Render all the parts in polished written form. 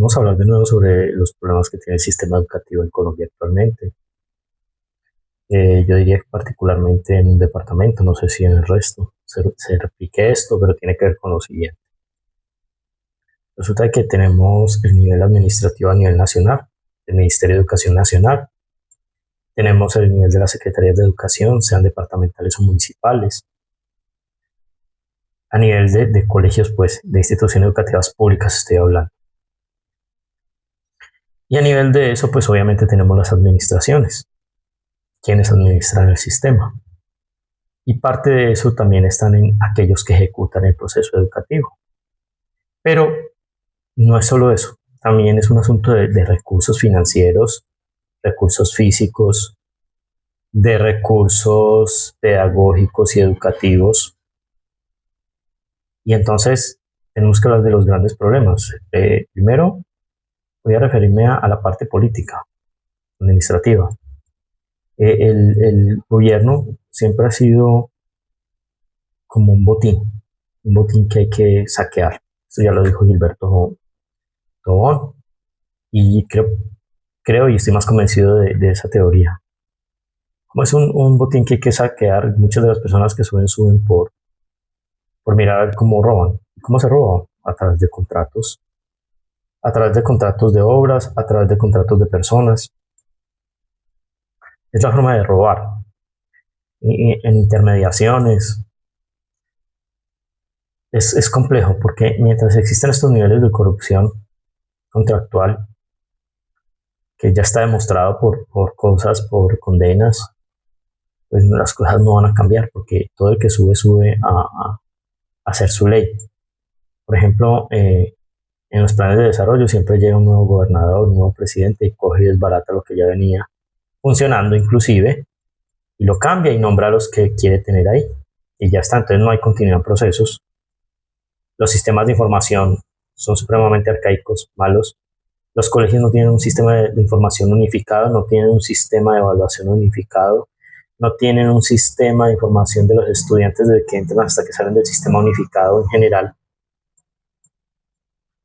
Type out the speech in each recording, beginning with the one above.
Vamos a hablar de nuevo sobre los problemas que tiene el sistema educativo en Colombia actualmente. Yo diría que particularmente en un departamento, no sé si en el resto se replique esto, pero tiene que ver con lo siguiente. Resulta que tenemos el nivel administrativo a nivel nacional, el Ministerio de Educación Nacional, tenemos el nivel de las Secretarías de Educación, sean departamentales o municipales, a nivel de colegios, pues, de instituciones educativas públicas estoy hablando. Y a nivel de eso, pues obviamente tenemos las administraciones, quienes administran el sistema. Y parte de eso también están en aquellos que ejecutan el proceso educativo. Pero no es solo eso, también es un asunto de recursos financieros, recursos físicos, de recursos pedagógicos y educativos. Y entonces tenemos que hablar de los grandes problemas. Primero, voy a referirme a la parte política, administrativa. El gobierno siempre ha sido como un botín que hay que saquear. Esto ya lo dijo Gilberto Tobón, y creo y estoy más convencido de esa teoría. Como es un botín que hay que saquear, muchas de las personas que suben por mirar cómo roban. ¿Cómo se roba? A través de contratos de obras, a través de contratos de personas. Es la forma de robar. En intermediaciones. Es complejo porque mientras existen estos niveles de corrupción contractual, que ya está demostrado por condenas, pues las cosas no van a cambiar porque todo el que sube a hacer su ley. Por ejemplo, en los planes de desarrollo siempre llega un nuevo gobernador, un nuevo presidente y coge y desbarata lo que ya venía funcionando inclusive y lo cambia y nombra a los que quiere tener ahí. Y ya está, entonces no hay continuidad en procesos. Los sistemas de información son supremamente arcaicos, malos. Los colegios no tienen un sistema de información unificado, no tienen un sistema de evaluación unificado, no tienen un sistema de información de los estudiantes desde que entran hasta que salen del sistema unificado en general.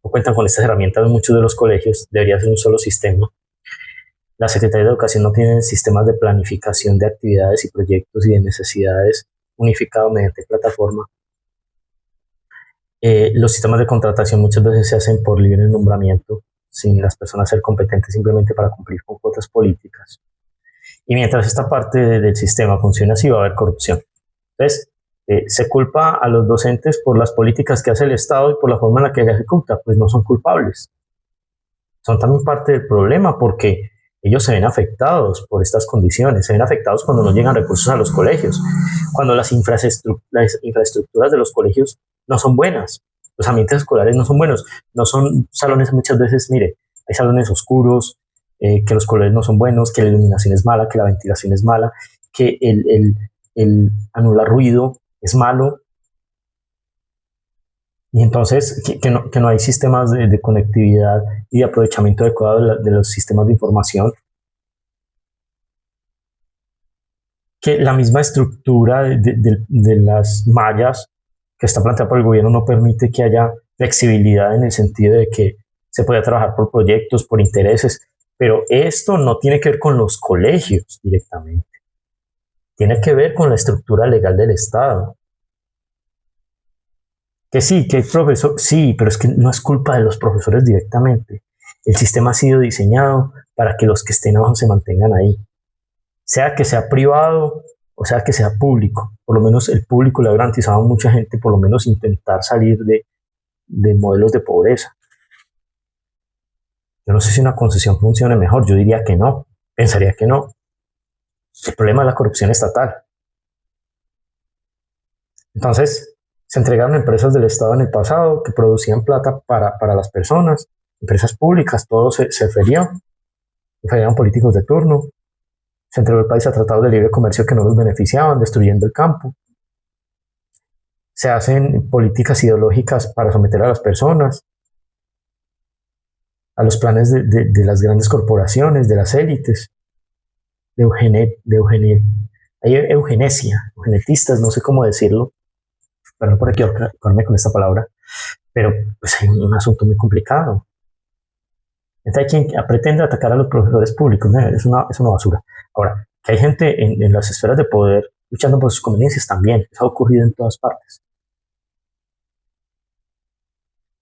No cuentan con estas herramientas muchos de los colegios, debería ser un solo sistema. La Secretaría de Educación no tiene sistemas de planificación de actividades y proyectos y de necesidades unificados mediante plataforma. Los sistemas de contratación muchas veces se hacen por libre nombramiento, sin las personas ser competentes simplemente para cumplir con cuotas políticas. Y mientras esta parte del sistema funciona así, va a haber corrupción. Entonces, se culpa a los docentes por las políticas que hace el Estado y por la forma en la que ejecuta. Pues no son culpables. Son también parte del problema porque ellos se ven afectados por estas condiciones, se ven afectados cuando no llegan recursos a los colegios, cuando las infraestructuras de los colegios no son buenas, los ambientes escolares no son buenos, no son salones muchas veces, mire, hay salones oscuros, que los colores no son buenos, que la iluminación es mala, que la ventilación es mala, que el anular ruido es malo. Y entonces que no hay sistemas de conectividad y de aprovechamiento adecuado de los sistemas de información. Que la misma estructura de las mallas que está planteada por el gobierno no permite que haya flexibilidad en el sentido de que se pueda trabajar por proyectos, por intereses, pero esto no tiene que ver con los colegios directamente. Tiene que ver con la estructura legal del Estado. Que sí, que el profesor, sí, pero es que no es culpa de los profesores directamente. El sistema ha sido diseñado para que los que estén abajo se mantengan ahí. Sea que sea privado o sea que sea público. Por lo menos el público le ha garantizado a mucha gente por lo menos intentar salir de modelos de pobreza. Yo no sé si una concesión funcione mejor, yo diría que no, pensaría que no. El problema es la corrupción estatal. Entonces, se entregaron empresas del Estado en el pasado que producían plata para las personas, empresas públicas, todo se feriaron políticos de turno, se entregó el país a tratados de libre comercio que no los beneficiaban, destruyendo el campo. Se hacen políticas ideológicas para someter a las personas, a los planes de las grandes corporaciones, de las élites, hay eugenetistas, no sé cómo decirlo, perdón por equivocarme con esta palabra, pero pues hay un asunto muy complicado. Entonces hay quien pretende atacar a los profesores públicos, ¿no? Es una basura. Ahora, que hay gente en las esferas de poder luchando por sus conveniencias también, eso ha ocurrido en todas partes.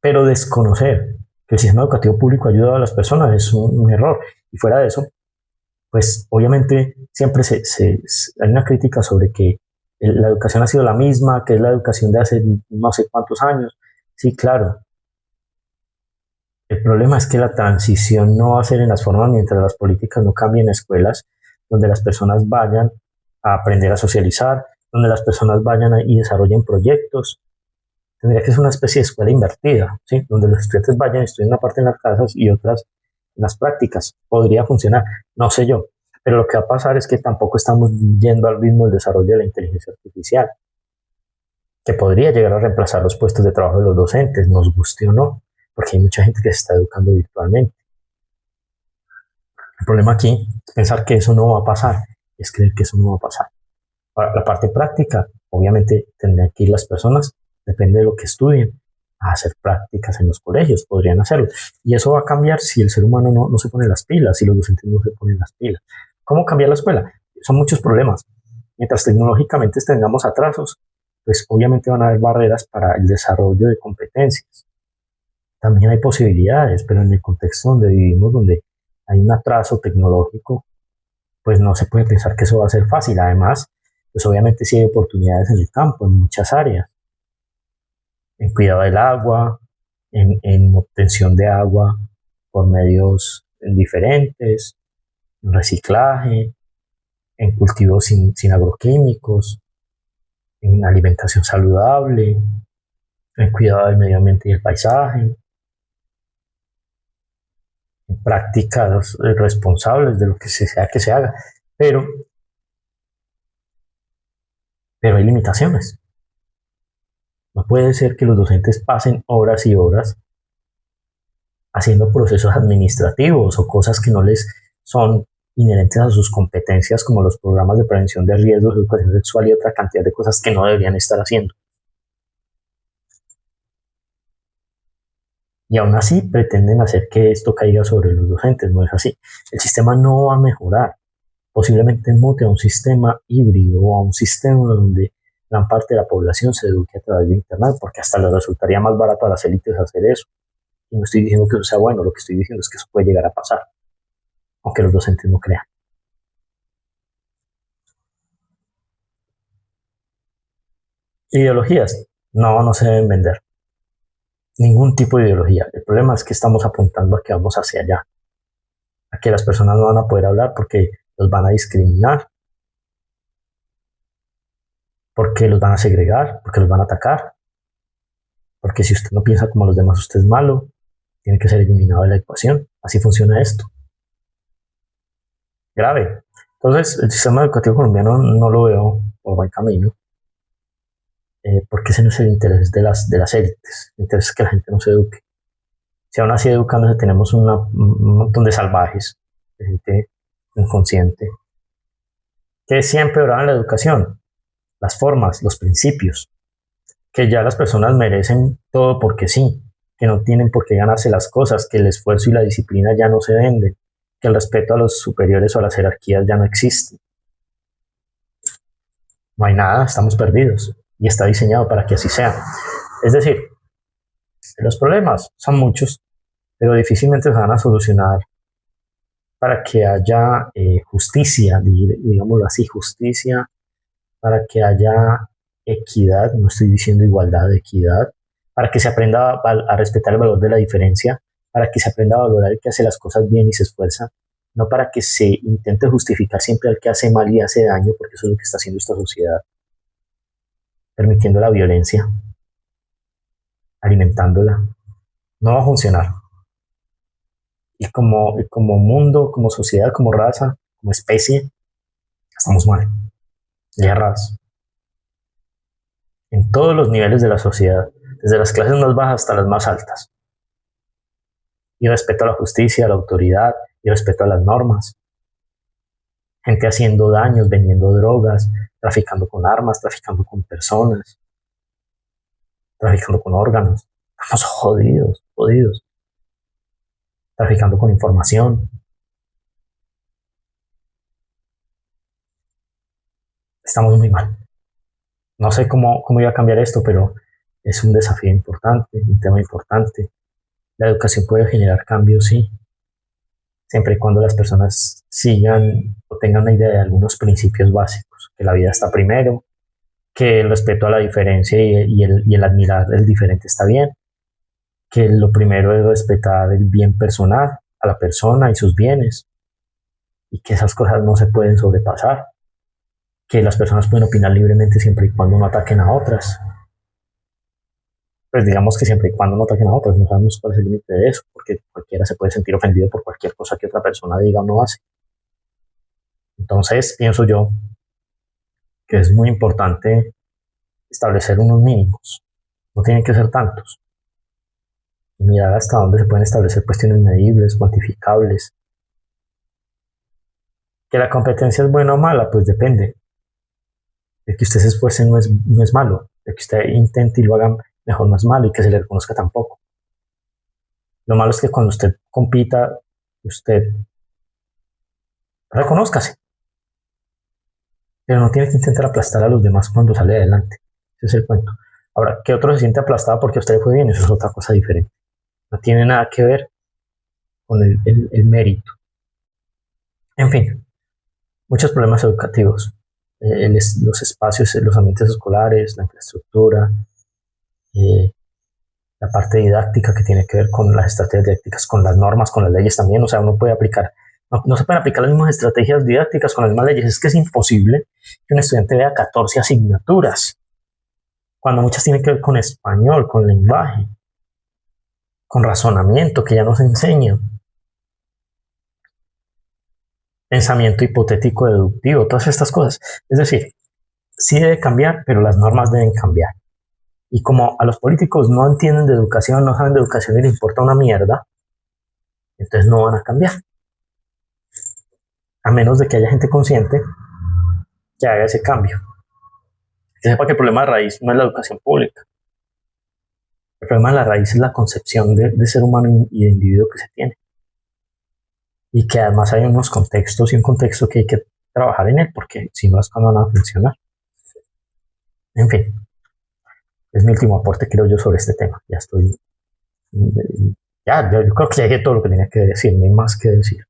Pero desconocer que el sistema educativo público ayuda a las personas es un error. Y fuera de eso, pues obviamente siempre hay una crítica sobre que la educación ha sido la misma, que es la educación de hace no sé cuántos años. Sí, claro. El problema es que la transición no va a ser en las formas mientras las políticas no cambien en escuelas, donde las personas vayan a aprender a socializar, donde las personas vayan y desarrollen proyectos. Tendría que ser una especie de escuela invertida, ¿sí? Donde los estudiantes vayan y estudien una parte en las casas y otras en las prácticas. Podría funcionar, no sé yo. Pero lo que va a pasar es que tampoco estamos yendo al ritmo del desarrollo de la inteligencia artificial, que podría llegar a reemplazar los puestos de trabajo de los docentes, nos guste o no, porque hay mucha gente que se está educando virtualmente. El problema aquí es pensar que eso no va a pasar, es creer que eso no va a pasar. Ahora, la parte práctica, obviamente tendrían que ir las personas, depende de lo que estudien, a hacer prácticas en los colegios, podrían hacerlo. Y eso va a cambiar si el ser humano no se pone las pilas, si los docentes no se ponen las pilas. ¿Cómo cambiar la escuela? Son muchos problemas. Mientras tecnológicamente tengamos atrasos, pues obviamente van a haber barreras para el desarrollo de competencias. También hay posibilidades, pero en el contexto donde vivimos, donde hay un atraso tecnológico, pues no se puede pensar que eso va a ser fácil. Además, pues obviamente sí hay oportunidades en el campo, en muchas áreas, en cuidado del agua, en obtención de agua por medios diferentes, en reciclaje, en cultivos sin agroquímicos, en alimentación saludable, en cuidado del medio ambiente y el paisaje, en prácticas responsables de lo que sea que se haga. Pero, pero hay limitaciones. No puede ser que los docentes pasen horas y horas haciendo procesos administrativos o cosas que no les son inherentes a sus competencias, como los programas de prevención de riesgos, educación sexual y otra cantidad de cosas que no deberían estar haciendo. Y aún así pretenden hacer que esto caiga sobre los docentes. No es así. El sistema no va a mejorar. Posiblemente mute a un sistema híbrido o a un sistema donde gran parte de la población se eduque a través de Internet, porque hasta le resultaría más barato a las élites hacer eso. Y no estoy diciendo que eso sea bueno, lo que estoy diciendo es que eso puede llegar a pasar, aunque los docentes no crean. Ideologías, no se deben vender. Ningún tipo de ideología. El problema es que estamos apuntando a que vamos hacia allá, a que las personas no van a poder hablar porque los van a discriminar, porque los van a segregar, porque los van a atacar, porque si usted no piensa como los demás, usted es malo, tiene que ser eliminado de la ecuación. Así funciona esto. Grave. Entonces, el sistema educativo colombiano no lo veo por buen camino, porque ese no es el interés de las élites. El interés es que la gente no se eduque. Si aún así educándose tenemos un montón de salvajes, de gente inconsciente, que sí empeoraban la educación, las formas, los principios, que ya las personas merecen todo porque sí, que no tienen por qué ganarse las cosas, que el esfuerzo y la disciplina ya no se venden, que el respeto a los superiores o a las jerarquías ya no existe. No hay nada, estamos perdidos y está diseñado para que así sea. Es decir, los problemas son muchos, pero difícilmente se van a solucionar para que haya justicia, digámoslo así, justicia, para que haya equidad, no estoy diciendo igualdad, equidad, para que se aprenda a respetar el valor de la diferencia, para que se aprenda a valorar el que hace las cosas bien y se esfuerza, no para que se intente justificar siempre al que hace mal y hace daño, porque eso es lo que está haciendo esta sociedad, permitiendo la violencia, alimentándola. No va a funcionar. Y como mundo, como sociedad, como raza, como especie, estamos mal. Guerras, en todos los niveles de la sociedad, desde las clases más bajas hasta las más altas. Y respeto a la justicia, a la autoridad, y respeto a las normas. Gente haciendo daños, vendiendo drogas, traficando con armas, traficando con personas, traficando con órganos. Estamos jodidos, jodidos. traficando con información. Estamos muy mal. No sé cómo iba a cambiar esto, pero es un desafío importante, un tema importante. La educación puede generar cambios, sí, siempre y cuando las personas sigan o tengan una idea de algunos principios básicos, que la vida está primero, que el respeto a la diferencia y el admirar el diferente está bien, que lo primero es respetar el bien personal, a la persona y sus bienes, y que esas cosas no se pueden sobrepasar, que las personas pueden opinar libremente siempre y cuando no ataquen a otras. Pues digamos que siempre y cuando no ataquen a otras, no sabemos cuál es el límite de eso, porque cualquiera se puede sentir ofendido por cualquier cosa que otra persona diga o no hace. Entonces, pienso yo que es muy importante establecer unos mínimos, no tienen que ser tantos, y mirar hasta dónde se pueden establecer cuestiones medibles, cuantificables. Que la competencia es buena o mala, pues depende. De que usted se esfuerce no es malo, de que usted intente y lo haga mejor no es malo y que se le reconozca tampoco. Lo malo es que cuando usted compita, usted reconózcase, pero no tiene que intentar aplastar a los demás cuando sale adelante. Ese es el cuento. Ahora, que otro se siente aplastado porque a usted le fue bien, eso es otra cosa diferente. No tiene nada que ver con el mérito. En fin, muchos problemas educativos. Los espacios, los ambientes escolares, la infraestructura, eh, la parte didáctica que tiene que ver con las estrategias didácticas, con las normas, con las leyes también. O sea, uno puede aplicar, no se pueden aplicar las mismas estrategias didácticas con las mismas leyes. Es que es imposible que un estudiante vea 14 asignaturas, cuando muchas tienen que ver con español, con lenguaje, con razonamiento, que ya nos enseñan, pensamiento hipotético deductivo, todas estas cosas. Es decir, sí debe cambiar, pero las normas deben cambiar. Y como a los políticos no entienden de educación, no saben de educación y les importa una mierda, entonces no van a cambiar. A menos de que haya gente consciente que haga ese cambio. Que sepa que el problema de raíz no es la educación pública. El problema de la raíz es la concepción de ser humano y de individuo que se tiene. Y que además hay unos contextos y un contexto que hay que trabajar en él, porque si no las cosas no van a funcionar. En fin, es mi último aporte, creo yo, sobre este tema. Ya estoy. Ya, yo creo que ya dije todo lo que tenía que decir, no hay más que decir.